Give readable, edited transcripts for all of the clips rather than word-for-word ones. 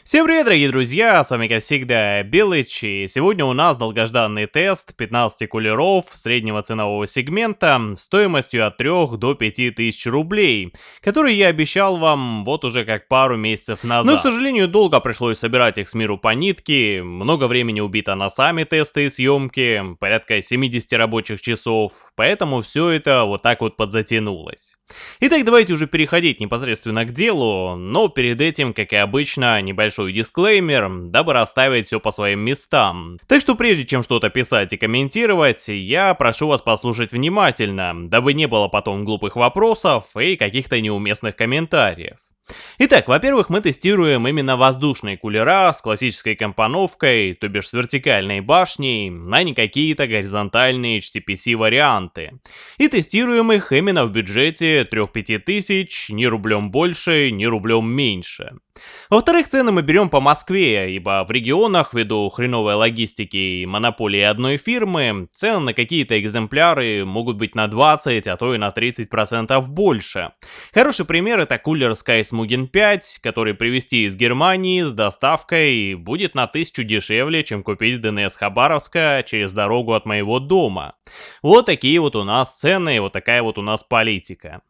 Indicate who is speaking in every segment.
Speaker 1: Всем привет, дорогие друзья, с вами как всегда Белыч, и сегодня у нас долгожданный тест 15 кулеров среднего ценового сегмента стоимостью от 3 до 5 тысяч рублей, который я обещал вам вот уже как пару месяцев назад. Но, к сожалению, долго пришлось собирать их с миру по нитке, много времени убито на сами тесты и съемки, порядка 70 рабочих часов, поэтому все это вот так вот подзатянулось. Итак, давайте уже переходить непосредственно к делу, но перед этим, как и обычно, небольшой дисклеймер, дабы расставить все по своим местам. Так что прежде чем что-то писать и комментировать, я прошу вас послушать внимательно, дабы не было потом глупых вопросов и каких-то неуместных комментариев. Итак, во-первых, мы тестируем именно воздушные кулера с классической компоновкой, то бишь с вертикальной башней, а не какие-то горизонтальные HTPC варианты. И тестируем их именно в бюджете 3-5 тысяч, ни рублем больше, ни рублем меньше. Во-вторых, цены мы берем по Москве, ибо в регионах, ввиду хреновой логистики и монополии одной фирмы, цены на какие-то экземпляры могут быть на 20, а то и на 30% больше. Хороший пример — это кулер SkySmugen 5, который привезти из Германии с доставкой будет на 1000 дешевле, чем купить в ДНС Хабаровска через дорогу от моего дома. Вот такие вот у нас цены, вот такая вот у нас политика.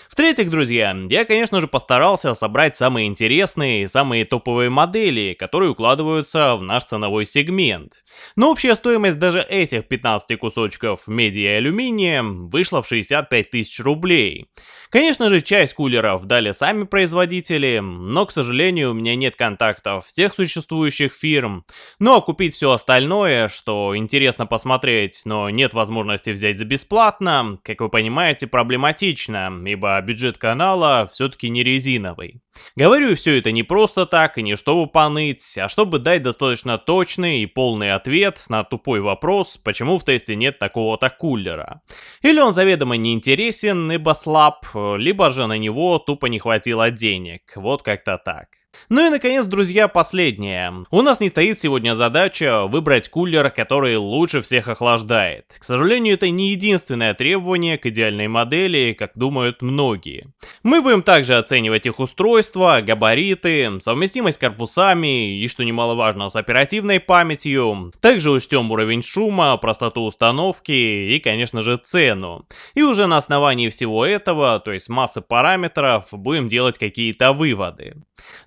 Speaker 1: В-третьих, друзья, я, конечно же, постарался собрать самые интересные и самые топовые модели, которые укладываются в наш ценовой сегмент. Но общая стоимость даже этих 15 кусочков меди и алюминия вышла в 65 тысяч рублей. Конечно же, часть кулеров дали сами производители, но, к сожалению, у меня нет контактов всех существующих фирм. Ну а купить все остальное, что интересно посмотреть, но нет возможности взять за бесплатно, как вы понимаете, проблематично, ибо бюджет канала все-таки не резиновый. Говорю все это не просто так и не чтобы поныть, а чтобы дать достаточно точный и полный ответ на тупой вопрос, почему в тесте нет такого-то кулера. Или он заведомо не интересен, ибо слаб, либо же на него тупо не хватило денег, вот как-то так. Ну и наконец, друзья, последнее. У нас не стоит сегодня задача выбрать кулер, который лучше всех охлаждает. К сожалению, это не единственное требование к идеальной модели, как думают многие. Мы будем также оценивать их устройства, габариты, совместимость с корпусами и, что немаловажно, с оперативной памятью. Также учтем уровень шума, простоту установки и, конечно же, цену. И уже на основании всего этого, то есть массы параметров, будем делать какие-то выводы.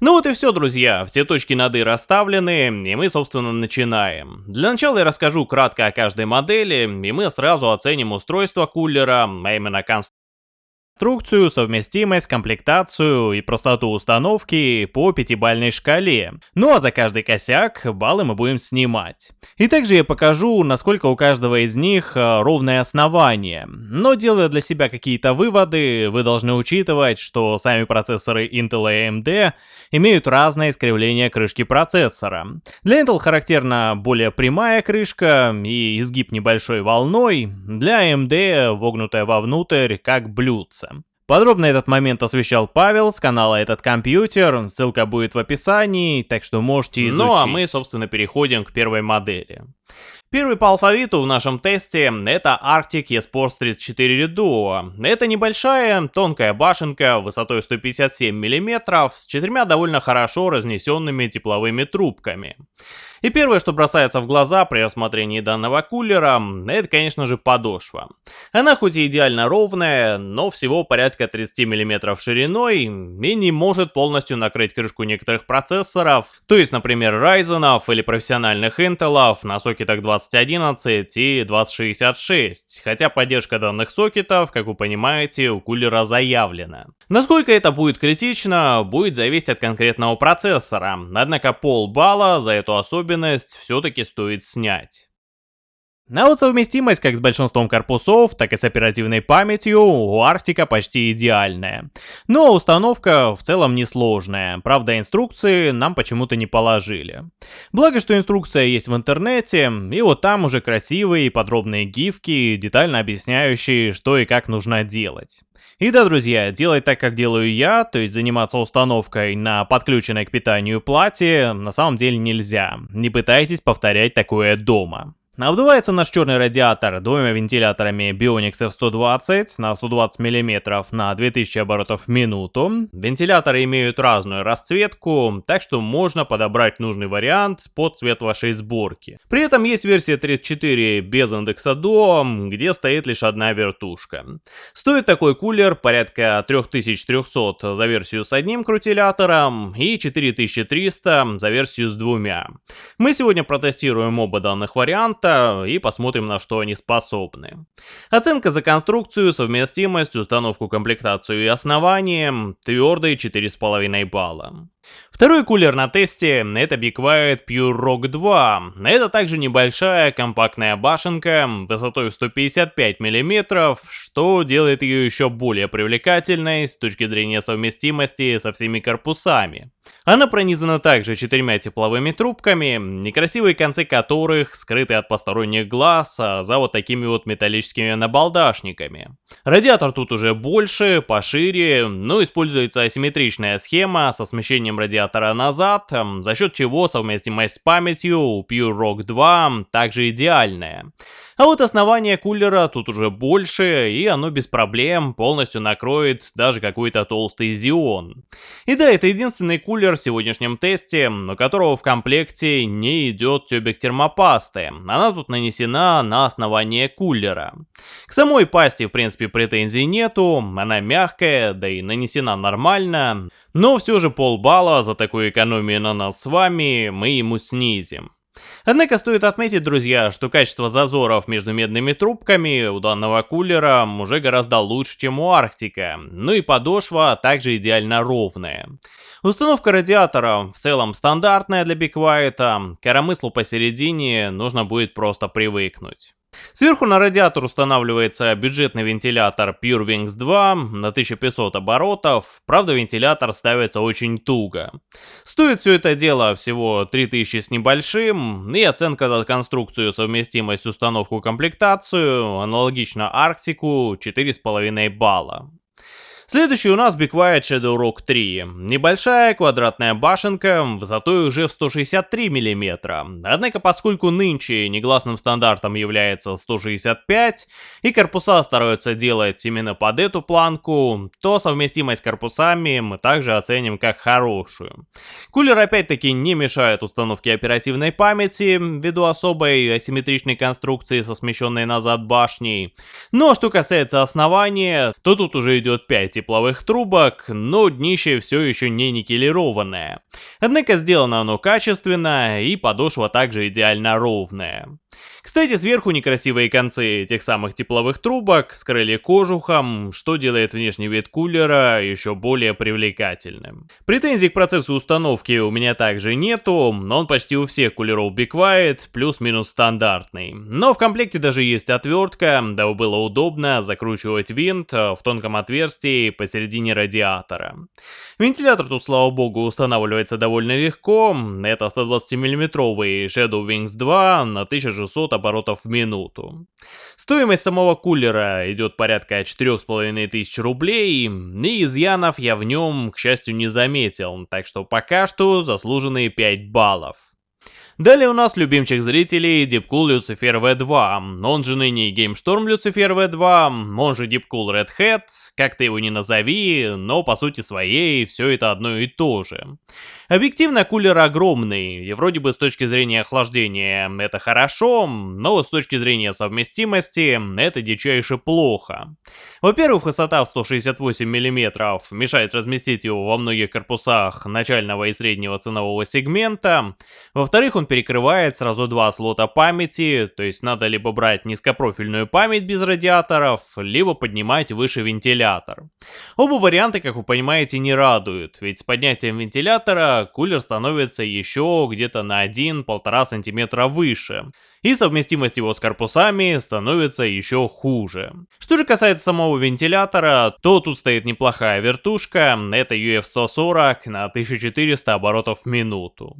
Speaker 1: Ну вот и все, друзья, все точки над «и» расставлены, и мы, собственно, начинаем. Для начала я расскажу кратко о каждой модели, и мы сразу оценим устройство кулера, а именно конструкцию, совместимость, комплектацию и простоту установки по 5-бальной шкале. Ну а за каждый косяк баллы мы будем снимать. И также я покажу, насколько у каждого из них ровное основание. Но делая для себя какие-то выводы, вы должны учитывать, что сами процессоры Intel и AMD имеют разное искривление крышки процессора. Для Intel характерна более прямая крышка и изгиб небольшой волной, для AMD вогнутая вовнутрь, как блюдце. Подробно этот момент освещал Павел с канала «Этот компьютер», ссылка будет в описании, так что можете изучить. Ну а мы, собственно, переходим к первой модели. Первый по алфавиту в нашем тесте — это Arctic eSports 34 Duo. Это небольшая, тонкая башенка высотой 157 мм с 4 довольно хорошо разнесенными тепловыми трубками. И первое, что бросается в глаза при рассмотрении данного кулера, это, конечно же, подошва. Она хоть и идеально ровная, но всего порядка 30 мм шириной и не может полностью накрыть крышку некоторых процессоров, то есть, например, Ryzen или профессиональных Intel на сокетах 2011 и 2066, хотя поддержка данных сокетов, как вы понимаете, у кулера заявлена. Насколько это будет критично, будет зависеть от конкретного процессора, однако полбалла за эту особенность все-таки стоит снять. А вот совместимость как с большинством корпусов, так и с оперативной памятью у Arctic почти идеальная. Но установка в целом несложная, правда инструкции нам почему-то не положили. Благо, что инструкция есть в интернете, и вот там уже красивые и подробные гифки, детально объясняющие, что и как нужно делать. И да, друзья, делать так, как делаю я, то есть заниматься установкой на подключенной к питанию плате, на самом деле нельзя. Не пытайтесь повторять такое дома. Обдувается наш черный радиатор двумя вентиляторами Bionix F120 на 120 мм на 2000 оборотов в минуту. Вентиляторы имеют разную расцветку, так что можно подобрать нужный вариант под цвет вашей сборки. При этом есть версия 34 без индекса DO, где стоит лишь одна вертушка. Стоит такой кулер порядка 3300 за версию с одним крутилятором и 4300 за версию с двумя. Мы сегодня протестируем оба данных варианта и посмотрим, на что они способны. Оценка за конструкцию, совместимость, установку, комплектацию и основание — твердые 4,5 балла. Второй кулер на тесте — это Be Quiet Pure Rock 2. Это также небольшая компактная башенка высотой в 155 мм, что делает ее еще более привлекательной с точки зрения совместимости со всеми корпусами. Она пронизана также 4 тепловыми трубками, некрасивые концы которых скрыты от посторонних глаз за вот такими вот металлическими набалдашниками. Радиатор тут уже больше, пошире, но используется асимметричная схема со смещением радиатора назад, за счет чего совместимость с памятью у Pure Rock 2 также идеальная. А вот основание кулера тут уже больше, и оно без проблем полностью накроет даже какой-то толстый Xeon. И да, это единственный кулер в сегодняшнем тесте, у которого в комплекте не идет тюбик термопасты. Она тут нанесена на основание кулера. К самой пасте, в принципе, претензий нету, она мягкая, да и нанесена нормально. Но все же полбалла за такую экономию на нас с вами мы ему снизим. Однако стоит отметить, друзья, что качество зазоров между медными трубками у данного кулера уже гораздо лучше, чем у Арктика, ну и подошва также идеально ровная. Установка радиатора в целом стандартная для Be Quiet, к коромыслу посередине нужно будет просто привыкнуть. Сверху на радиатор устанавливается бюджетный вентилятор Pure Wings 2 на 1500 оборотов, правда вентилятор ставится очень туго. Стоит все это дело всего 3000 с небольшим, и оценка за конструкцию, совместимость, установку, комплектацию аналогично Арктику 4,5 балла. Следующий у нас Be Quiet Shadow Rock 3. Небольшая квадратная башенка высотой уже в 163 мм. Однако, поскольку нынче негласным стандартом является 165, и корпуса стараются делать именно под эту планку, то совместимость с корпусами мы также оценим как хорошую. Кулер опять-таки не мешает установке оперативной памяти ввиду особой асимметричной конструкции со смещенной назад башней. Но что касается основания, то тут уже идет 5 тепловых трубок, но днище все еще не никелированное. Однако сделано оно качественно, и подошва также идеально ровная. Кстати, сверху некрасивые концы тех самых тепловых трубок скрыли кожухом, что делает внешний вид кулера еще более привлекательным. Претензий к процессу установки у меня также нету, но он почти у всех кулеров Be Quiet плюс-минус стандартный. Но в комплекте даже есть отвертка, дабы было удобно закручивать винт в тонком отверстии посередине радиатора. Вентилятор тут, слава богу, устанавливается довольно легко. Это 120 миллиметровый Shadow Wings 2 на 1600 оборотов в минуту. Стоимость самого кулера идет порядка 4500 рублей, и изъянов я в нем, к счастью, не заметил, так что пока что заслуженные 5 баллов. Далее у нас любимчик зрителей Deepcool Lucifer V2, он же ныне GameStorm Lucifer V2, он же Deepcool Red Hat, как ты его ни назови, но по сути своей все это одно и то же. Объективно кулер огромный, и вроде бы с точки зрения охлаждения это хорошо, но с точки зрения совместимости это дичайше плохо. Во-первых, высота в 168 мм мешает разместить его во многих корпусах начального и среднего ценового сегмента. Во-вторых, он перекрывает сразу два слота памяти, то есть надо либо брать низкопрофильную память без радиаторов, либо поднимать выше вентилятор. Оба варианта, как вы понимаете, не радуют, ведь с поднятием вентилятора кулер становится еще где-то на 1-1,5 см выше, и совместимость его с корпусами становится еще хуже. Что же касается самого вентилятора, то тут стоит неплохая вертушка, это UF140 на 1400 оборотов в минуту.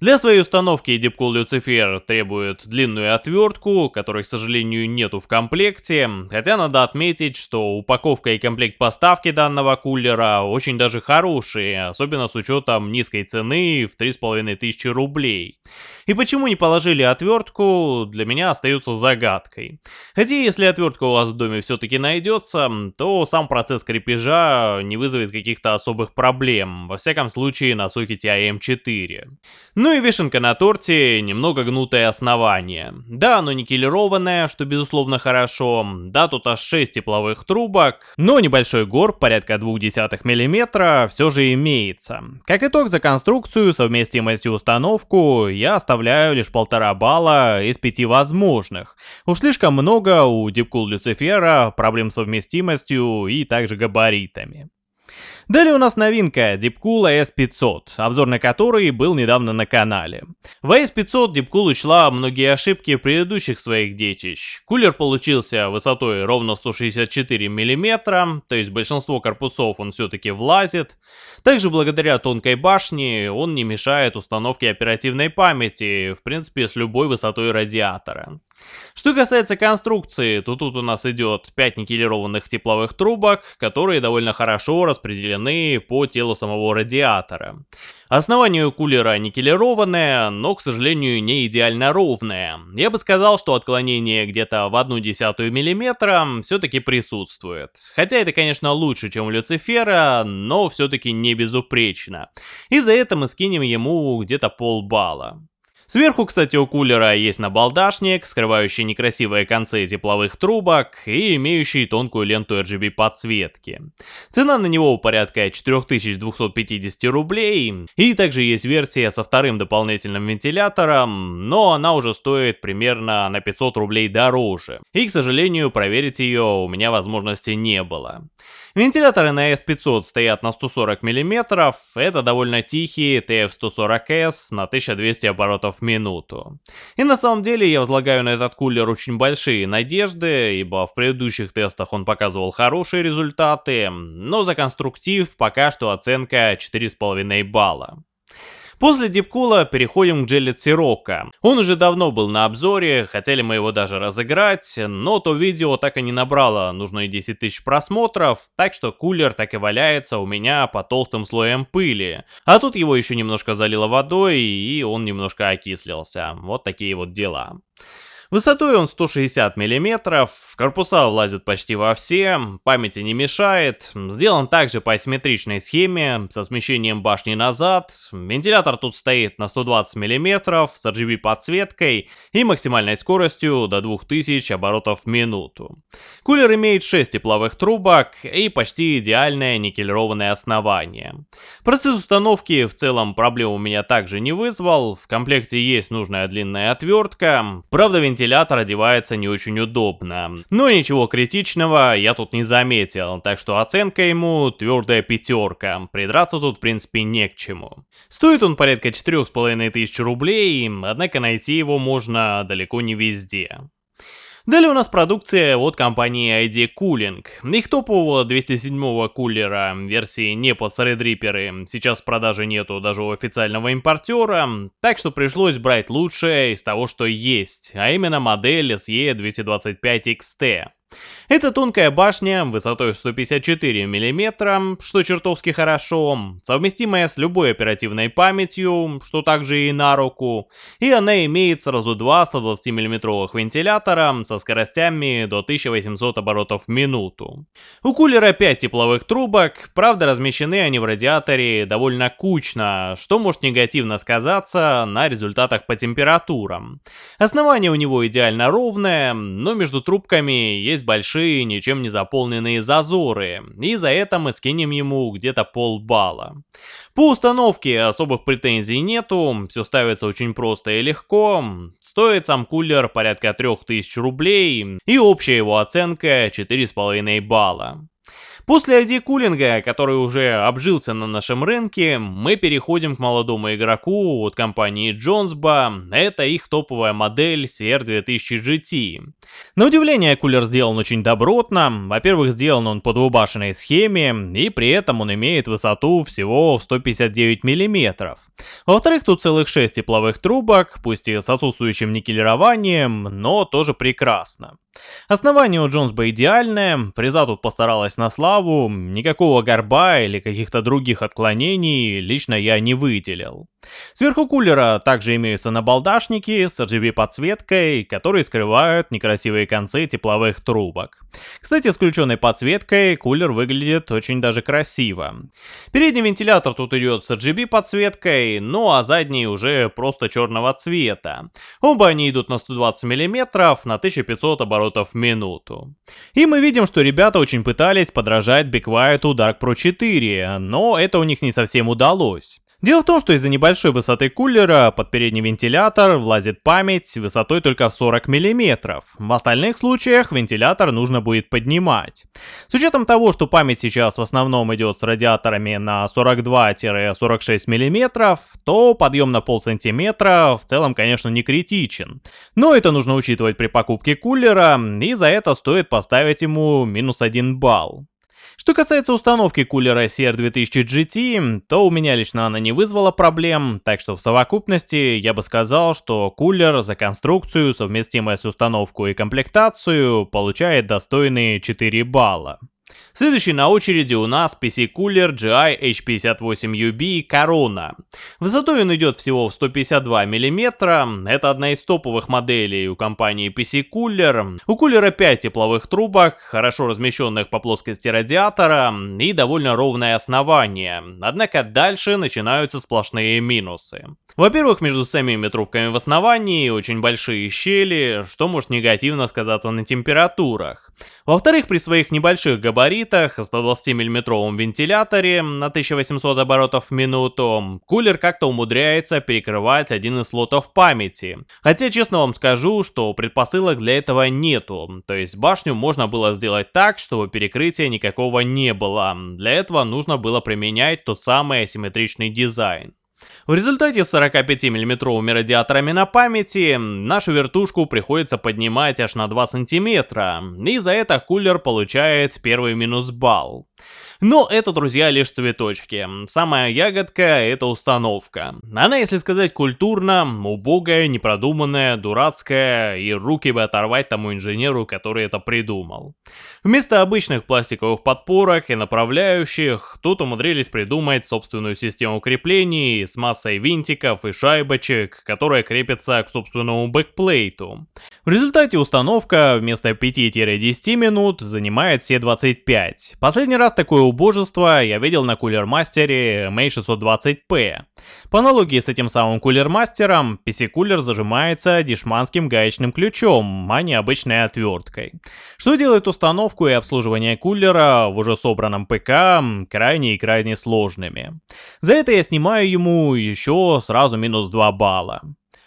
Speaker 1: Для своей установки Deepcool Lucifer требует длинную отвертку, которой, к сожалению, нету в комплекте, хотя надо отметить, что упаковка и комплект поставки данного кулера очень даже хорошие, особенно с учетом низкой цены в 3500 рублей. И почему не положили отвертку, для меня остается загадкой. Хотя если отвертка у вас в доме все-таки найдется, то сам процесс крепежа не вызовет каких-то особых проблем, во всяком случае на сокете AM4. Ну и вишенка на торте, немного гнутое основание. Да, оно никелированное, что безусловно хорошо, да, тут аж 6 тепловых трубок, но небольшой горб, порядка 0,2 мм, все же имеется. Как итог, за конструкцию, совместимость и установку я оставляю лишь 1,5 балла из 5 возможных. Уж слишком много у Deepcool Lucifer проблем с совместимостью и также габаритами. Далее у нас новинка Deepcool AS500, обзор на который был недавно на канале. В AS500 Deepcool учла многие ошибки предыдущих своих детищ. Кулер получился высотой ровно 164 мм, то есть большинство корпусов он все-таки влазит. Также благодаря тонкой башне он не мешает установке оперативной памяти, в принципе с любой высотой радиатора. Что касается конструкции, то тут у нас идет 5 никелированных тепловых трубок, которые довольно хорошо распределены по телу самого радиатора. Основание у кулера никелированное, но, к сожалению, не идеально ровное. Я бы сказал, что отклонение где-то в 0,1 мм все-таки присутствует. Хотя это, конечно, лучше, чем у Люцифера, но все-таки не безупречно. И за это мы скинем ему где-то полбалла. Сверху, кстати, у кулера есть набалдашник, скрывающий некрасивые концы тепловых трубок и имеющий тонкую ленту RGB подсветки. Цена на него порядка 4250 рублей, и также есть версия со вторым дополнительным вентилятором, но она уже стоит примерно на 500 рублей дороже, и, к сожалению, проверить ее у меня возможности не было. Вентиляторы на AS500 стоят на 140 мм, это довольно тихий TF140S на 1200 оборотов в минуту. И на самом деле я возлагаю на этот кулер очень большие надежды, ибо в предыдущих тестах он показывал хорошие результаты, но за конструктив пока что оценка 4,5 балла. После Deepcool переходим к Gelid Sirocco. Он уже давно был на обзоре, хотели мы его даже разыграть, но то видео так и не набрало нужные 10 тысяч просмотров, так что кулер так и валяется у меня под толстым слоем пыли. А тут его еще немножко залило водой, и он немножко окислился. Вот такие вот дела. Высотой он 160 мм, в корпуса влазит почти во все, памяти не мешает, сделан также по асимметричной схеме, со смещением башни назад, вентилятор тут стоит на 120 мм, с RGB подсветкой и максимальной скоростью до 2000 оборотов в минуту. Кулер имеет 6 тепловых трубок и почти идеальное никелированное основание. Процесс установки в целом проблем у меня также не вызвал, в комплекте есть нужная длинная отвертка, правда вентилятор одевается не очень удобно. Но ничего критичного я тут не заметил, так что оценка ему твердая 5, придраться тут в принципе не к чему. Стоит он порядка 4500 рублей, однако найти его можно далеко не везде. Далее у нас продукция от компании ID Cooling. Их топового 207 кулера версии не под Threadripper сейчас в продаже нету даже у официального импортера, так что пришлось брать лучшее из того, что есть, а именно модель SE225XT. Это тонкая башня высотой 154 мм, что чертовски хорошо, совместимая с любой оперативной памятью, что также и на руку, и она имеет сразу два 120 мм вентилятора со скоростями до 1800 оборотов в минуту. У кулера 5 тепловых трубок, правда размещены они в радиаторе довольно кучно, что может негативно сказаться на результатах по температурам. Основание у него идеально ровное, но между трубками есть большие ничем не заполненные зазоры, и за это мы скинем ему где-то полбалла. По установке особых претензий нету, все ставится очень просто и легко, стоит сам кулер порядка 3000 рублей, и общая его оценка 4,5 балла. После ID-кулинга, который уже обжился на нашем рынке, мы переходим к молодому игроку от компании Jonesba. Это их топовая модель CR2000 GT. На удивление, кулер сделан очень добротно. Во-первых, сделан он по двубашенной схеме, и при этом он имеет высоту всего в 159 мм. Во-вторых, тут целых 6 тепловых трубок, пусть и с отсутствующим никелированием, но тоже прекрасно. Основание у Jonesba идеальное, фреза тут постаралась на славу, никакого горба или каких-то других отклонений лично я не выделил. Сверху кулера также имеются набалдашники с RGB подсветкой, которые скрывают некрасивые концы тепловых трубок. Кстати, с включенной подсветкой кулер выглядит очень даже красиво. Передний вентилятор тут идет с RGB подсветкой, ну а задний уже просто черного цвета. Оба они идут на 120 мм на 1500 оборотов в минуту. И мы видим, что ребята очень пытались подражать Be Quiet Dark Pro 4, но это у них не совсем удалось. Дело в том, что из-за небольшой высоты кулера под передний вентилятор влазит память высотой только в 40 мм. В остальных случаях вентилятор нужно будет поднимать. С учетом того, что память сейчас в основном идет с радиаторами на 42-46 мм, то подъем на полсантиметра в целом, конечно, не критичен. Но это нужно учитывать при покупке кулера, и за это стоит поставить ему минус 1 балл. Что касается установки кулера CR2000 GT, то у меня лично она не вызвала проблем, так что в совокупности я бы сказал, что кулер за конструкцию, совместимость, установку и комплектацию получает достойные 4 балла. Следующий на очереди у нас PC-кулер GI H58UB Corona. Высотой он идет всего в 152 мм, это одна из топовых моделей у компании PC-кулер. У кулера 5 тепловых трубок, хорошо размещенных по плоскости радиатора и довольно ровное основание, однако дальше начинаются сплошные минусы. Во-первых, между самими трубками в основании очень большие щели, что может негативно сказаться на температурах. Во-вторых, при своих небольших габаритах, 120 мм вентиляторе на 1800 оборотов в минуту, кулер как-то умудряется перекрывать один из слотов памяти. Хотя, честно вам скажу, что предпосылок для этого нету, то есть башню можно было сделать так, чтобы перекрытия никакого не было. Для этого нужно было применять тот самый асимметричный дизайн. В результате с 45-мм радиаторами на памяти нашу вертушку приходится поднимать аж на 2 сантиметра, и за это кулер получает первый минус балл. Но это, друзья, лишь цветочки. Самая ягодка — это установка. Она, если сказать культурно, убогая, непродуманная, дурацкая, и руки бы оторвать тому инженеру, который это придумал. Вместо обычных пластиковых подпорок и направляющих, тут умудрились придумать собственную систему креплений с массой винтиков и шайбочек, которая крепится к собственному бэкплейту. В результате установка вместо 5-10 минут занимает все 25. Последний раз такое убожество я видел на кулер-мастере MA620P. По аналогии с этим самым кулер-мастером, PC-кулер зажимается дешманским гаечным ключом, а не обычной отверткой. Что делает установку и обслуживание кулера в уже собранном ПК крайне и крайне сложными. За это я снимаю ему еще сразу минус 2 балла.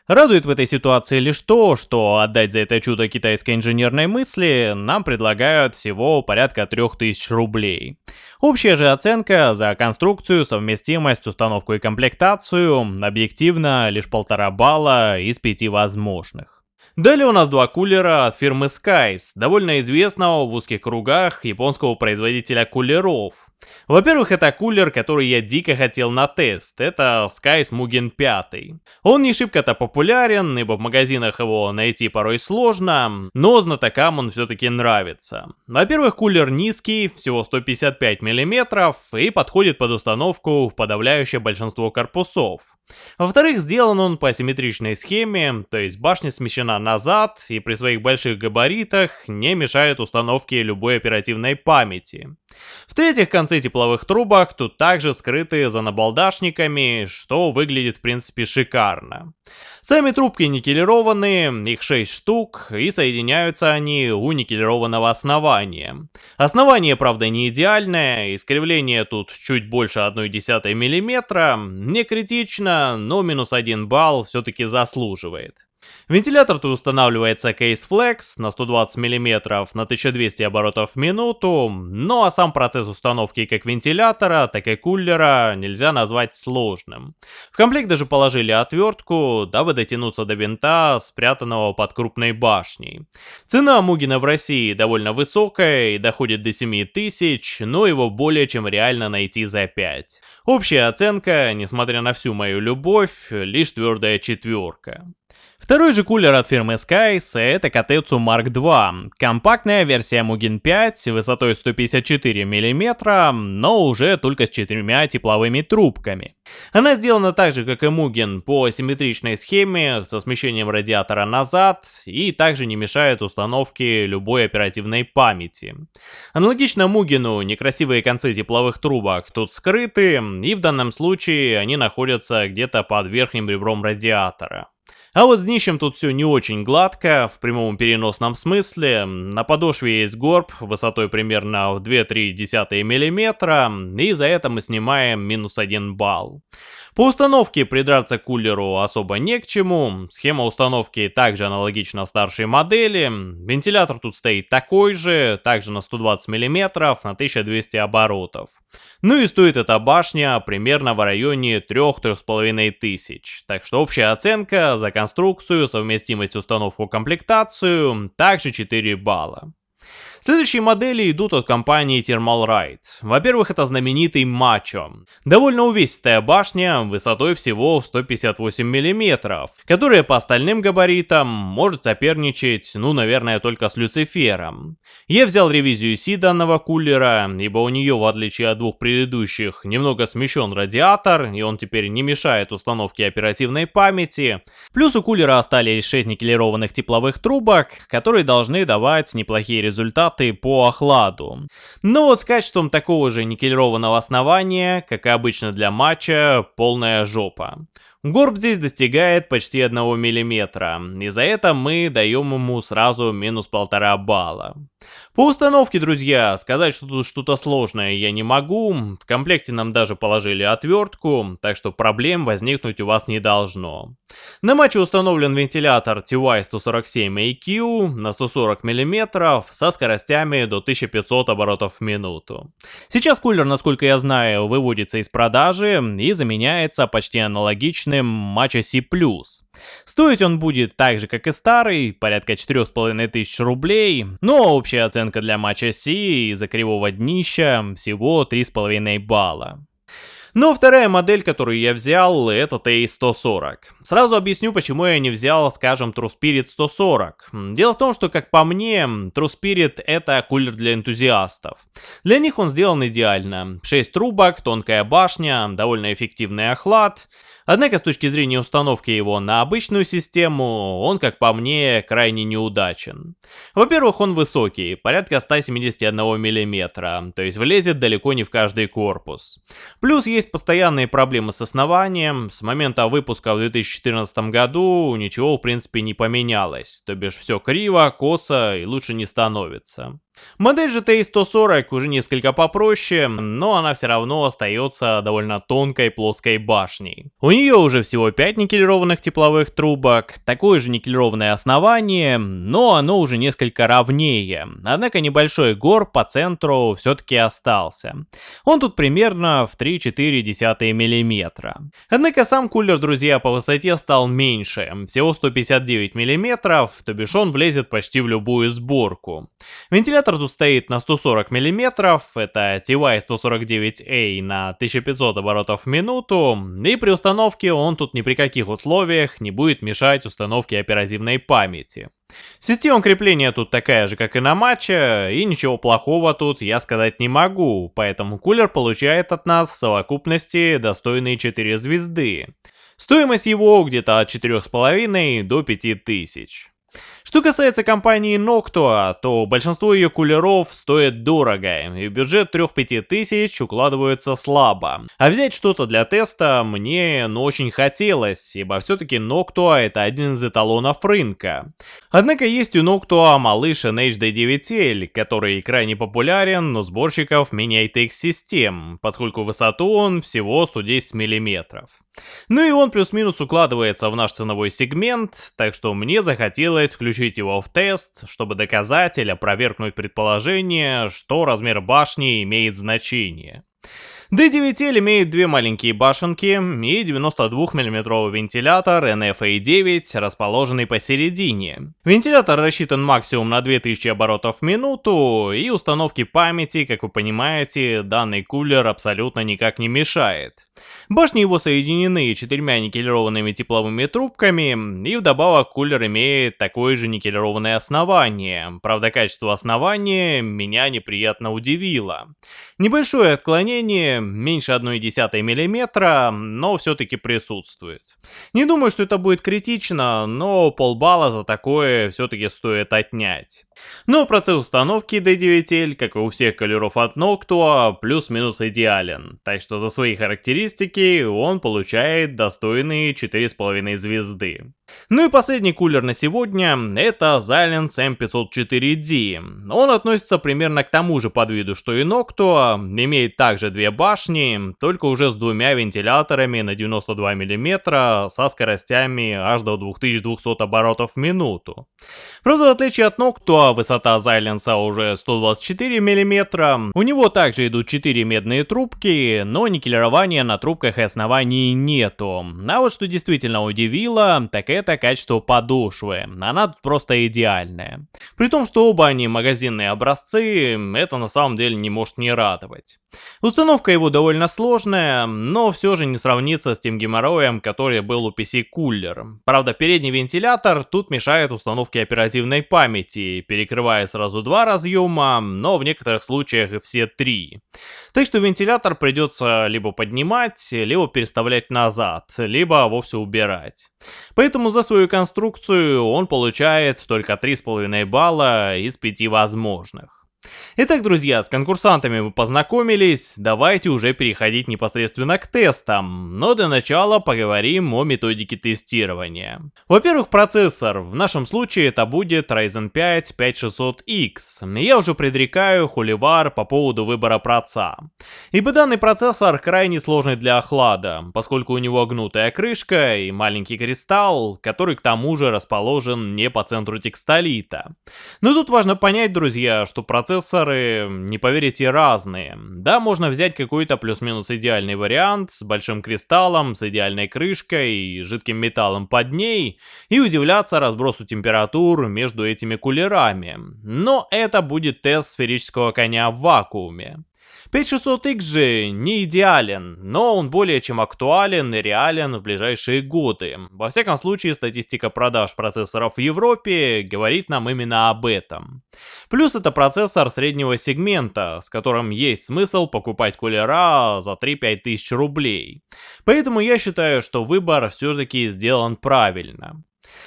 Speaker 1: Радует в этой ситуации лишь то, что отдать за это чудо китайской инженерной мысли нам предлагают всего порядка 3000 рублей. Общая же оценка за конструкцию, совместимость, установку и комплектацию объективно лишь 1,5 балла из 5 возможных. Далее у нас два кулера от фирмы Skies, довольно известного в узких кругах японского производителя кулеров. Во-первых, это кулер, который я дико хотел на тест, это Skies Mugen 5. Он не шибко-то популярен, ибо в магазинах его найти порой сложно, но знатокам он все-таки нравится. Во-первых, кулер низкий, всего 155 мм, и подходит под установку в подавляющее большинство корпусов. Во-вторых, сделан он по асимметричной схеме, то есть башня смещена назад и при своих больших габаритах не мешает установке любой оперативной памяти. В-третьих, концы тепловых трубок тут также скрыты за набалдашниками, что выглядит в принципе шикарно. Сами трубки никелированные, их 6 штук, и соединяются они у никелированного основания. Основание, правда, не идеальное, искривление тут чуть больше 0,1 мм, не критично, но минус 1 балл все-таки заслуживает. Вентилятор тут устанавливается Case Flex на 120 мм на 1200 оборотов в минуту, ну а сам процесс установки как вентилятора, так и кулера нельзя назвать сложным. В комплект даже положили отвертку, дабы дотянуться до винта, спрятанного под крупной башней. Цена Мугина в России довольно высокая и доходит до 7000, но его более чем реально найти за 5. Общая оценка, несмотря на всю мою любовь, лишь твердая 4. Второй же кулер от фирмы Skies — это Katetsu Mark II. Компактная версия Mugen 5 высотой 154 мм, но уже только с 4 тепловыми трубками. Она сделана так же, как и Mugen, по асимметричной схеме, со смещением радиатора назад, и также не мешает установке любой оперативной памяти. Аналогично Mugen'у, некрасивые концы тепловых трубок тут скрыты, и в данном случае они находятся где-то под верхним ребром радиатора. А вот с днищем тут все не очень гладко, в прямом переносном смысле. На подошве есть горб высотой примерно в 2,3 мм, и за это мы снимаем минус 1 балл. По установке придраться к кулеру особо не к чему, схема установки также аналогична старшей модели, вентилятор тут стоит такой же, также на 120 мм на 1200 оборотов. Ну и стоит эта башня примерно в районе 3-3,5 тысяч, так что общая оценка за конструкцию, совместимость, установку, комплектацию также 4 балла. Следующие модели идут от компании Thermalright. Во-первых, это знаменитый Macho. Довольно увесистая башня высотой всего в 158 мм, которая по остальным габаритам может соперничать, наверное, только с Люцифером. Я взял ревизию C данного кулера, ибо у нее, в отличие от двух предыдущих, немного смещен радиатор, и он теперь не мешает установке оперативной памяти. Плюс у кулера остались 6 никелированных тепловых трубок, которые должны давать неплохие результаты по охладу. Но вот с качеством такого же никелированного основания, как и обычно для матча, полная жопа. Горб здесь достигает почти 1 мм, и за это мы даем ему сразу минус 1,5 балла. По установке, друзья, сказать, что тут что-то сложное я не могу, в комплекте нам даже положили отвертку, так что проблем возникнуть у вас не должно. На матче установлен вентилятор TY-147AQ на 140 мм со скоростями до 1500 оборотов в минуту. Сейчас кулер, насколько я знаю, выводится из продажи и заменяется почти аналогичным Matcha C+. Стоить он будет так же, как и старый, порядка 4500 рублей, но общая оценка для Matcha C из-за кривого днища всего 3,5 балла. Но вторая модель, которую я взял, это TI-140. Сразу объясню, почему я не взял, скажем, True Spirit 140. Дело в том, что, как по мне, True Spirit — это кулер для энтузиастов. Для них он сделан идеально. 6 трубок, тонкая башня, довольно эффективный охлад. Однако, с точки зрения установки его на обычную систему, он, как по мне, крайне неудачен. Во-первых, он высокий, порядка 171 мм, то есть влезет далеко не в каждый корпус. Плюс есть постоянные проблемы с основанием, с момента выпуска в 2014 году ничего в принципе не поменялось, то бишь все криво, косо и лучше не становится. Модель же TI-140 уже несколько попроще, но она все равно остается довольно тонкой плоской башней. У нее уже всего 5 никелированных тепловых трубок, такое же никелированное основание, но оно уже несколько ровнее, однако небольшой горб по центру все-таки остался. Он тут примерно в 3,4 мм. Однако сам кулер, друзья, по высоте стал меньше, всего 159 мм, то бишь он влезет почти в любую сборку. Вентилятор тут стоит на 140 мм, это TY-149A на 1500 оборотов в минуту, и при установке он тут ни при каких условиях не будет мешать установке оперативной памяти. Система крепления тут такая же, как и на матче, и ничего плохого тут я сказать не могу, поэтому кулер получает от нас в совокупности достойные 4 звезды. Стоимость его где-то от 4,5 до 5000. Что касается компании Noctua, то большинство ее кулеров стоит дорого, и в бюджет 3-5 тысяч укладываются слабо. А взять что-то для теста мне очень хотелось, ибо все-таки Noctua это один из эталонов рынка. Однако есть у Noctua малыш NHD9L, который крайне популярен у сборщиков мини-ITX систем, поскольку высоту он всего 110 мм. Ну и он плюс-минус укладывается в наш ценовой сегмент, так что мне захотелось включить его в тест, чтобы доказать или опровергнуть предположение, что размер башни имеет значение. D9L имеет две маленькие башенки и 92-мм вентилятор NFA9, расположенный посередине. Вентилятор рассчитан максимум на 2000 оборотов в минуту, и установке памяти, как вы понимаете, данный кулер абсолютно никак не мешает. Башни его соединены 4 никелированными тепловыми трубками, и вдобавок кулер имеет такое же никелированное основание. Правда, качество основания меня неприятно удивило. Небольшое отклонение, меньше 0,1 мм, но все-таки присутствует. Не думаю, что это будет критично, но полбалла за такое все-таки стоит отнять. Но процесс установки D9L, как и у всех кулеров от Noctua, плюс-минус идеален, так что за свои характеристики он получает достойные 4,5 звезды. Ну и последний кулер на сегодня — это Xilinx M504D. Он относится примерно к тому же подвиду, что и Noctua, имеет также две башни, только уже с двумя вентиляторами на 92 мм со скоростями аж до 2200 оборотов в минуту. Правда, в отличие от Noctua, высота Xilinx уже 124 мм, у него также идут 4 медные трубки, но никелирования на трубках и основании нету. А вот что действительно удивило, так это качество подошвы, она тут просто идеальная. При том, что оба они магазинные образцы, это на самом деле не может не радовать. Установка его довольно сложная, но все же не сравнится с тем геморроем, который был у PC Cooler. Правда, передний вентилятор тут мешает установке оперативной памяти, перекрывая сразу два разъема, но в некоторых случаях и все три. Так что вентилятор придется либо поднимать, либо переставлять назад, либо вовсе убирать. Поэтому за свою конструкцию он получает только 3,5 балла из 5 возможных. Итак, друзья, с конкурсантами мы познакомились, давайте уже переходить непосредственно к тестам, но для начала поговорим о методике тестирования. Во-первых, процессор, в нашем случае это будет Ryzen 5 5600X, я уже предрекаю холивар по поводу выбора проца. Ибо данный процессор крайне сложный для охлада, поскольку у него гнутая крышка и маленький кристалл, который к тому же расположен не по центру текстолита. Но тут важно понять, друзья, что процессоры, не поверите, разные. Да, можно взять какой-то плюс-минус идеальный вариант с большим кристаллом, с идеальной крышкой и жидким металлом под ней и удивляться разбросу температур между этими кулерами. Но это будет тест сферического коня в вакууме. 5600X же не идеален, но он более чем актуален и реален в ближайшие годы. Во всяком случае, статистика продаж процессоров в Европе говорит нам именно об этом. Плюс это процессор среднего сегмента, с которым есть смысл покупать кулера за 3-5 тысяч рублей. Поэтому я считаю, что выбор все-таки сделан правильно.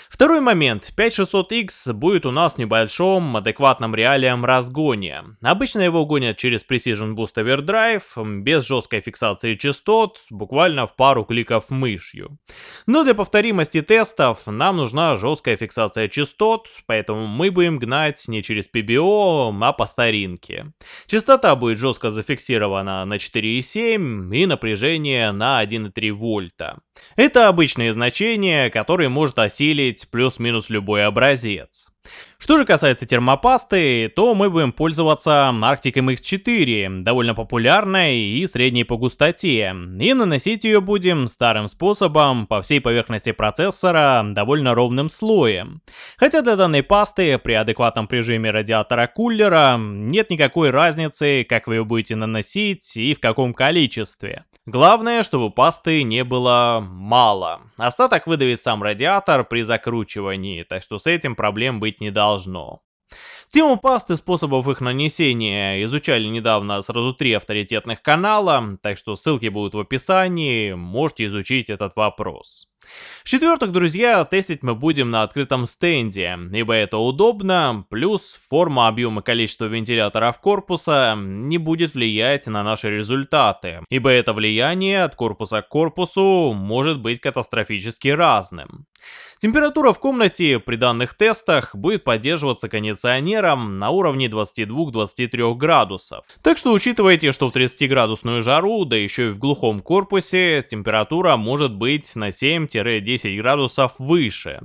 Speaker 1: Второй момент. 5600X будет у нас в небольшом, адекватном реалиям разгоне. Обычно его гонят через Precision Boost Overdrive, без жесткой фиксации частот, буквально в пару кликов мышью. Но для повторимости тестов нам нужна жесткая фиксация частот, поэтому мы будем гнать не через PBO, а по старинке. Частота будет жестко зафиксирована на 4,7 и напряжение на 1,3 вольта. Это обычные значения, которые может осилить плюс-минус любой образец. Что же касается термопасты, то мы будем пользоваться Arctic MX4, довольно популярной и средней по густоте, и наносить ее будем старым способом по всей поверхности процессора довольно ровным слоем. Хотя для данной пасты при адекватном прижиме радиатора кулера нет никакой разницы, как вы ее будете наносить и в каком количестве. Главное, чтобы пасты не было мало. Остаток выдавит сам радиатор при закручивании, так что с этим проблем быть не должно. Тему пасты, способов их нанесения изучали недавно сразу 3 авторитетных канала, так что ссылки будут в описании, можете изучить этот вопрос. В-четвертых, друзья, тестить мы будем на открытом стенде, ибо это удобно, плюс форма, объем и количество вентиляторов корпуса не будет влиять на наши результаты, ибо это влияние от корпуса к корпусу может быть катастрофически разным. Температура в комнате при данных тестах будет поддерживаться кондиционером на уровне 22-23 градусов. Так что учитывайте, что в 30-градусную жару, да еще и в глухом корпусе, температура может быть на 7-10 градусов выше.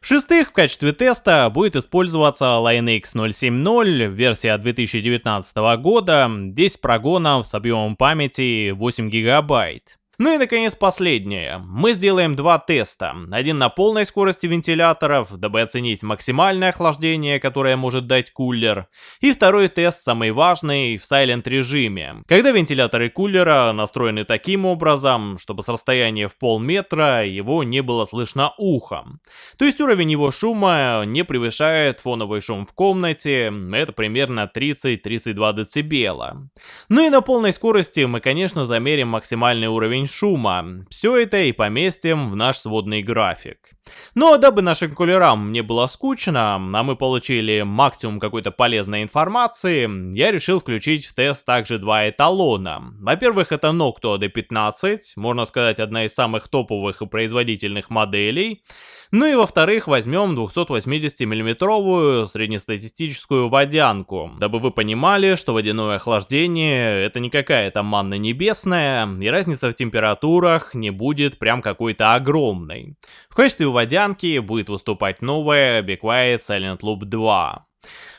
Speaker 1: В-шестых, в качестве теста будет использоваться Line X 070, версия 2019 года, 10 прогонов с объемом памяти 8 гигабайт. Ну и наконец последнее. Мы сделаем два теста. Один на полной скорости вентиляторов, дабы оценить максимальное охлаждение, которое может дать кулер. И второй тест, самый важный, в Silent режиме. Когда вентиляторы кулера настроены таким образом, чтобы с расстояния в полметра его не было слышно ухом. То есть уровень его шума не превышает фоновый шум в комнате, это примерно 30-32 дБ. Ну и на полной скорости мы, конечно, замерим максимальный уровень шума. Все это и поместим в наш сводный график. Ну а дабы нашим кулерам не было скучно, а мы получили максимум какой-то полезной информации, я решил включить в тест также два эталона. Во-первых, это Noctua D15, можно сказать, одна из самых топовых и производительных моделей. Ну и во-вторых, возьмем 280-мм среднестатистическую водянку, дабы вы понимали, что водяное охлаждение это не какая-то манна небесная, и разница в температурах не будет прям какой-то огромной. В качестве водянки будет выступать новая Be Quiet Silent Loop 2.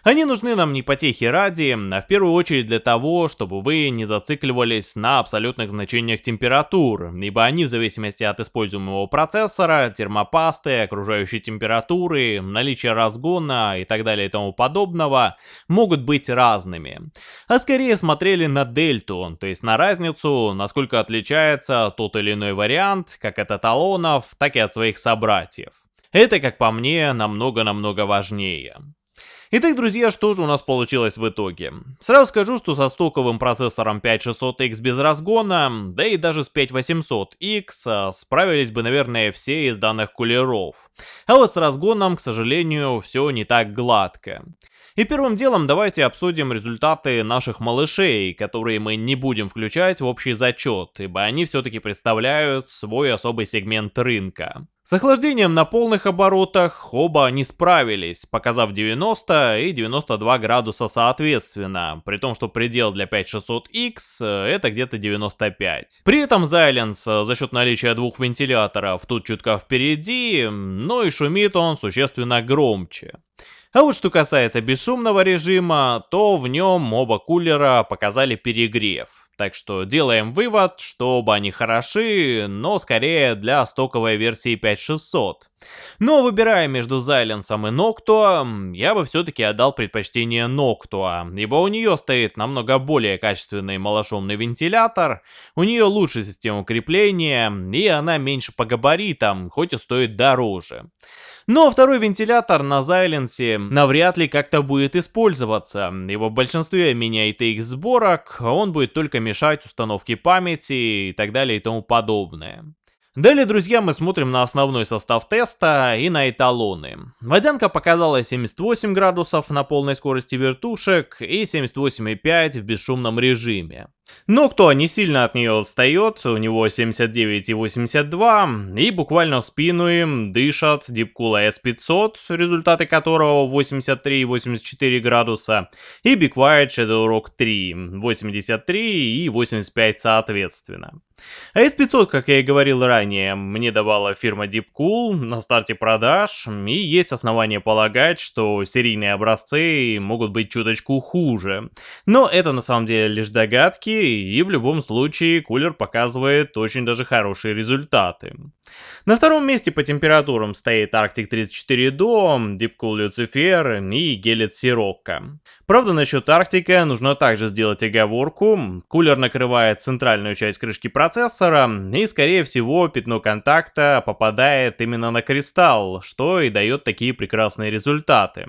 Speaker 1: Они нужны нам не потехи ради, а в первую очередь для того, чтобы вы не зацикливались на абсолютных значениях температур, ибо они в зависимости от используемого процессора, термопасты, окружающей температуры, наличия разгона и так далее и тому подобного могут быть разными. А скорее смотрели на дельту, то есть на разницу, насколько отличается тот или иной вариант, как от эталонов, так и от своих собратьев. Это, как по мне, намного-намного важнее. Итак, друзья, что же у нас получилось в итоге? Сразу скажу, что со стоковым процессором 5600X без разгона, да и даже с 5800X справились бы, наверное, все из данных кулеров. А вот с разгоном, к сожалению, все не так гладко. И первым делом давайте обсудим результаты наших малышей, которые мы не будем включать в общий зачет, ибо они все-таки представляют свой особый сегмент рынка. С охлаждением на полных оборотах оба они справились, показав 90 и 92 градуса соответственно, при том, что предел для 5600X это где-то 95. При этом Xilinx за счет наличия двух вентиляторов тут чутка впереди, но и шумит он существенно громче. А вот что касается бесшумного режима, то в нем оба кулера показали перегрев. Так что делаем вывод, что оба они хороши, но скорее для стоковой версии 5600. Но выбирая между Xilinx и Noctua, я бы все-таки отдал предпочтение Noctua, ибо у нее стоит намного более качественный малошумный вентилятор, у нее лучше система крепления, и она меньше по габаритам, хоть и стоит дороже. Но второй вентилятор на Xilinx навряд ли как-то будет использоваться, ибо в большинстве мини-ITX сборок он будет только мешать установке памяти и так далее и тому подобное. Далее, друзья, мы смотрим на основной состав теста и на эталоны. Водянка показала 78 градусов на полной скорости вертушек и 78,5 в бесшумном режиме. Noctua не сильно от нее отстает, у него 79,82, и буквально в спину им дышат Deepcool AS500, результаты которого 83 и 84 градуса, и Be Quiet ShadowRock 3, 83 и 85 соответственно. AS500, как я и говорил ранее, мне давала фирма Deepcool на старте продаж, и есть основания полагать, что серийные образцы могут быть чуточку хуже. Но это на самом деле лишь догадки, и в любом случае кулер показывает очень даже хорошие результаты. На втором месте по температурам стоит Arctic 34 Do, Deepcool Lucifer и Gelit Sirocco. Правда, насчет Арктика нужно также сделать оговорку. Кулер накрывает центральную часть крышки процессора, и скорее всего пятно контакта попадает именно на кристалл, что и дает такие прекрасные результаты.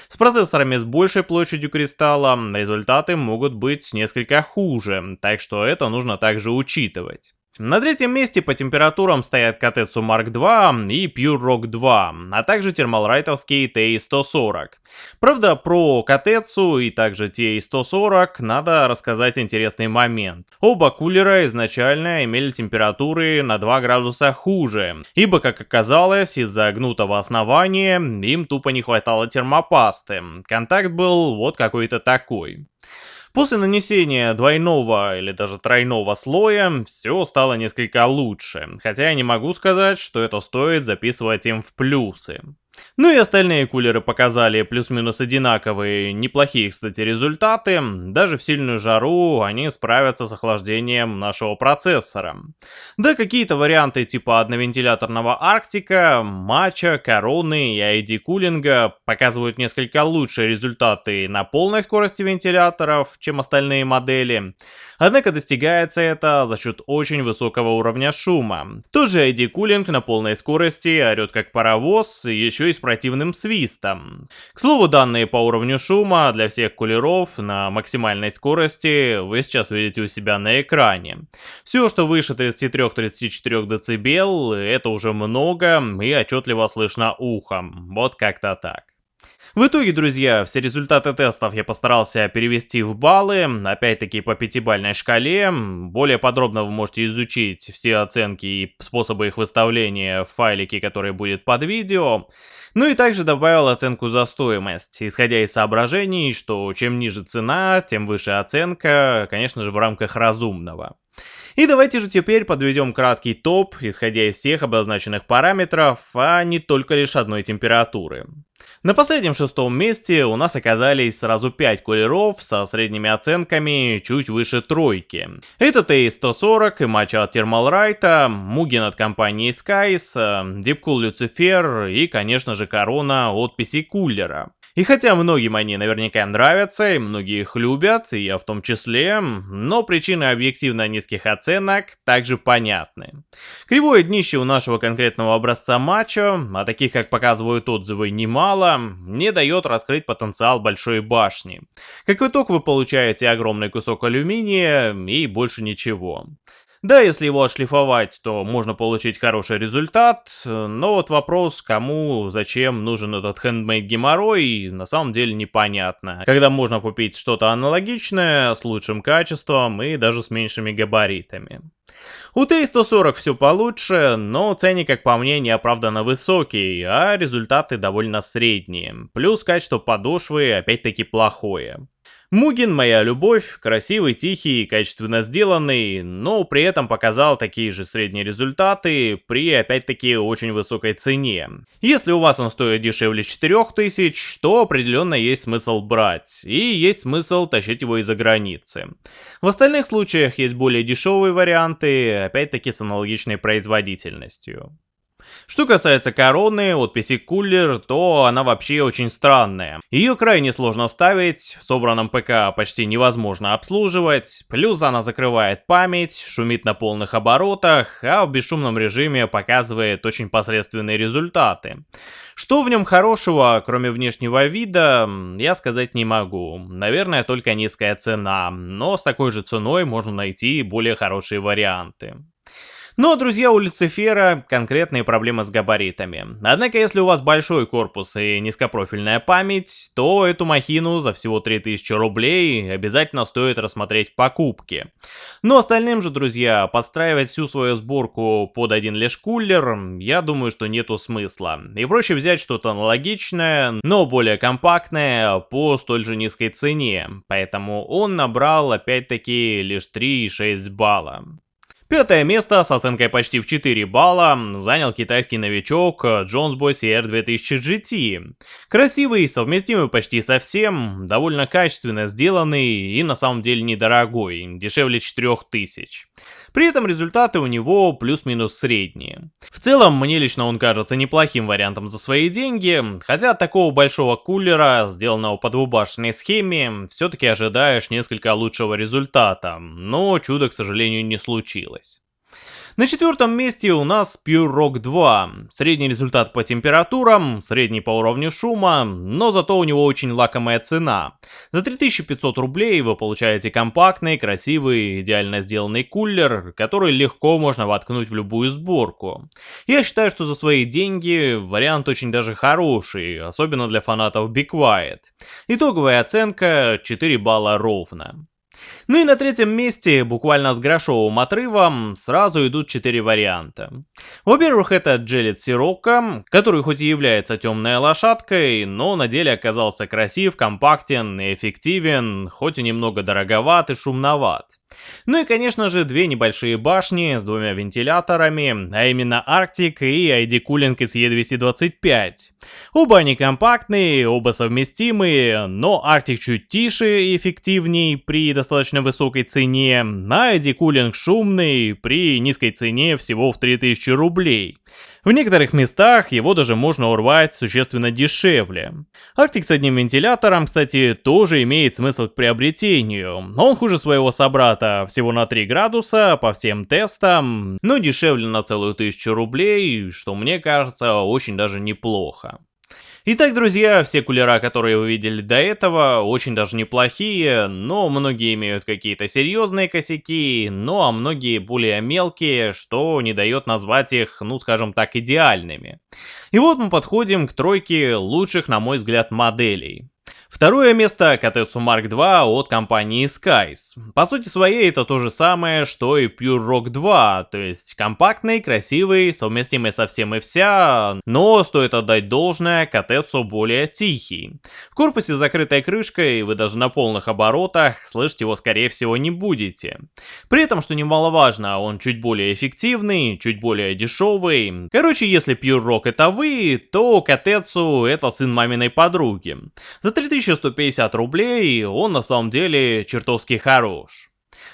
Speaker 1: С процессорами с большей площадью кристалла результаты могут быть несколько хуже, так что это нужно также учитывать. На третьем месте по температурам стоят Kotetsu Mark II и Pure Rock 2, а также термалрайтовский TI-140. Правда, про Kotetsu и также TI-140 надо рассказать интересный момент. Оба кулера изначально имели температуры на 2 градуса хуже, ибо, как оказалось, из-за гнутого основания им тупо не хватало термопасты. Контакт был вот какой-то такой. После нанесения двойного или даже тройного слоя все стало несколько лучше, хотя я не могу сказать, что это стоит записывать им в плюсы. Ну и остальные кулеры показали плюс-минус одинаковые, неплохие, кстати, результаты. Даже в сильную жару они справятся с охлаждением нашего процессора. Да, какие-то варианты типа одновентиляторного Арктика, Матча, Короны и ID кулинга показывают несколько лучшие результаты на полной скорости вентиляторов, чем остальные модели. Однако достигается это за счет очень высокого уровня шума. Тот же ID кулинг на полной скорости орет как паровоз, еще и с противным свистом. К слову, данные по уровню шума для всех кулеров на максимальной скорости вы сейчас видите у себя на экране. Все, что выше 33-34 дБ, это уже много и отчетливо слышно ухом. Вот как-то так. В итоге, друзья, все результаты тестов я постарался перевести в баллы, опять-таки по 5-бальной шкале. Более подробно вы можете изучить все оценки и способы их выставления в файлике, который будет под видео. Ну и также добавил оценку за стоимость, исходя из соображений, что чем ниже цена, тем выше оценка, конечно же, в рамках разумного. И давайте же теперь подведем краткий топ, исходя из всех обозначенных параметров, а не только лишь одной температуры. На последнем шестом месте у нас оказались сразу 5 кулеров со средними оценками чуть выше тройки. Это TI-140 и Matcha от Thermalright, Mugen от компании Skies, Deepcool Lucifer и, конечно же, Corona от PC Cooler. И хотя многим они наверняка нравятся, и многие их любят, и я в том числе, но причины объективно низких оценок также понятны. Кривое днище у нашего конкретного образца матча, а таких, как показывают отзывы, немало, не дает раскрыть потенциал большой башни. Как итог, вы получаете огромный кусок алюминия и больше ничего. Да, если его отшлифовать, то можно получить хороший результат, но вот вопрос, кому, зачем нужен этот handmade геморрой, на самом деле непонятно. Когда можно купить что-то аналогичное, с лучшим качеством и даже с меньшими габаритами. У TI-140 все получше, но ценник, как по мне, неоправданно высокий, а результаты довольно средние. Плюс качество подошвы опять-таки плохое. Mugen моя любовь, красивый, тихий, качественно сделанный, но при этом показал такие же средние результаты при опять-таки очень высокой цене. Если у вас он стоит дешевле 4000, то определенно есть смысл брать, и есть смысл тащить его из-за границы. В остальных случаях есть более дешевые варианты, опять-таки с аналогичной производительностью. Что касается короны от PC Cooler, то она вообще очень странная. Ее крайне сложно ставить, в собранном ПК почти невозможно обслуживать, плюс она закрывает память, шумит на полных оборотах, а в бесшумном режиме показывает очень посредственные результаты. Что в нем хорошего, кроме внешнего вида, я сказать не могу. Наверное, только низкая цена, но с такой же ценой можно найти более хорошие варианты. Но, друзья, у Люцифера конкретные проблемы с габаритами. Однако, если у вас большой корпус и низкопрофильная память, то эту махину за всего 3000 рублей обязательно стоит рассмотреть в покупке. Но остальным же, друзья, подстраивать всю свою сборку под один лишь кулер, я думаю, что нету смысла. И проще взять что-то аналогичное, но более компактное по столь же низкой цене. Поэтому он набрал опять-таки лишь 3,6 балла. Пятое место с оценкой почти в 4 балла занял китайский новичок Jonesboy CR2000 GT. Красивый, совместимый почти со всем, довольно качественно сделанный и на самом деле недорогой, дешевле 4000. При этом результаты у него плюс-минус средние. В целом, мне лично он кажется неплохим вариантом за свои деньги, хотя от такого большого кулера, сделанного по двубашенной схеме, все-таки ожидаешь несколько лучшего результата, но чуда, к сожалению, не случилось. На четвертом месте у нас Pure Rock 2. Средний результат по температурам, средний по уровню шума, но зато у него очень лакомая цена. За 3500 рублей вы получаете компактный, красивый, идеально сделанный кулер, который легко можно воткнуть в любую сборку. Я считаю, что за свои деньги вариант очень даже хороший, особенно для фанатов Be Quiet. Итоговая оценка 4 балла ровно. Ну и на третьем месте, буквально с грошовым отрывом, сразу идут 4 варианта. Во-первых, это Gelit Sirocco, который хоть и является темной лошадкой, но на деле оказался красив, компактен и эффективен, хоть и немного дороговат и шумноват. Ну и, конечно же, две небольшие башни с двумя вентиляторами, а именно Arctic и ID Cooling SE225. Оба они компактные, оба совместимые, но Arctic чуть тише и эффективней при достаточно высокой цене, а ID Cooling шумный при низкой цене всего в 3000 рублей. В некоторых местах его даже можно урвать существенно дешевле. Arctic с одним вентилятором, кстати, тоже имеет смысл к приобретению. Он хуже своего собрата всего на 3 градуса по всем тестам, но дешевле на целую 1000 рублей, что мне кажется очень даже неплохо. Итак, друзья, все кулера, которые вы видели до этого, очень даже неплохие, но многие имеют какие-то серьезные косяки, ну а многие более мелкие, что не дает назвать их, ну скажем так, идеальными. И вот мы подходим к тройке лучших, на мой взгляд, моделей. Второе место Katetsu Mark II от компании Skies. По сути своей это то же самое, что и Pure Rock 2, то есть компактный, красивый, совместимый со всем и вся, но стоит отдать должное, Katetsu более тихий. В корпусе с закрытой крышкой вы даже на полных оборотах слышать его скорее всего не будете. При этом, что немаловажно, он чуть более эффективный, чуть более дешевый. Короче, если Pure Rock это вы, то Katetsu это сын маминой подруги. За 3150 рублей он на самом деле чертовски хорош.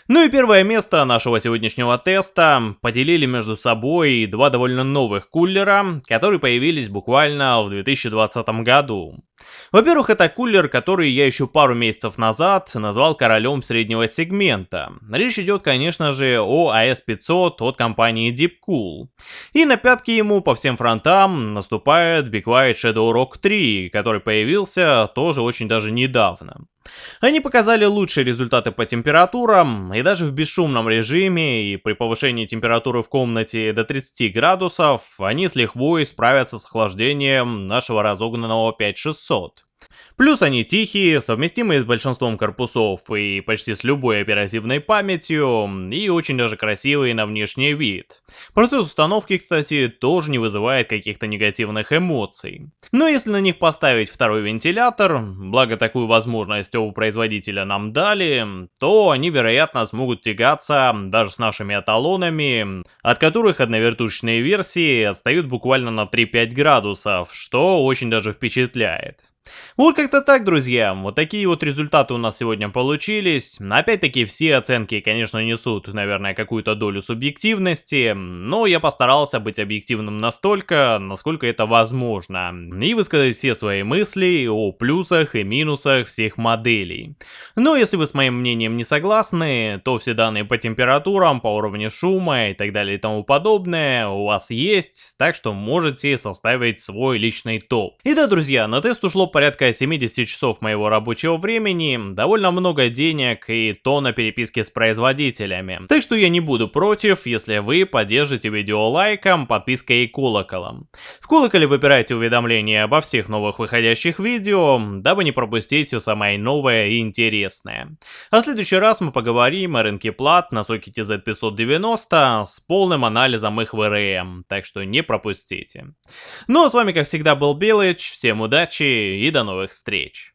Speaker 1: Ну и первое место нашего сегодняшнего теста поделили между собой два довольно новых кулера, которые появились буквально в 2020 году. Во-первых, это кулер, который я еще пару месяцев назад назвал королем среднего сегмента. Речь идет, конечно же, о AS500 от компании Deepcool. И на пятки ему по всем фронтам наступает Be Quiet Shadow Rock 3, который появился тоже очень даже недавно. Они показали лучшие результаты по температурам, и даже в бесшумном режиме и при повышении температуры в комнате до 30 градусов они с лихвой справятся с охлаждением нашего разогнанного 5600. Плюс они тихие, совместимые с большинством корпусов и почти с любой оперативной памятью, и очень даже красивые на внешний вид. Процесс установки, кстати, тоже не вызывает каких-то негативных эмоций. Но если на них поставить второй вентилятор, благо такую возможность оба производителя нам дали, то они, вероятно, смогут тягаться даже с нашими эталонами, от которых одновертушечные версии отстают буквально на 3-5 градусов, что очень даже впечатляет. Вот как-то так, друзья, вот такие вот результаты у нас сегодня получились. Опять-таки все оценки, конечно, несут, наверное, какую-то долю субъективности, но я постарался быть объективным настолько, насколько это возможно, и высказать все свои мысли о плюсах и минусах всех моделей. Но если вы с моим мнением не согласны, то все данные по температурам, по уровню шума и так далее и тому подобное у вас есть, так что можете составить свой личный топ. И да, друзья, на тест ушло порядка 70 часов моего рабочего времени, довольно много денег и тонна переписки с производителями. Так что я не буду против, если вы поддержите видео лайком, подпиской и колоколом. В колоколе выбирайте уведомления обо всех новых выходящих видео, дабы не пропустить все самое новое и интересное. А в следующий раз мы поговорим о рынке плат на сокете Z590 с полным анализом их VRM, так что не пропустите. Ну а с вами как всегда был Белыч, всем удачи и до новых встреч!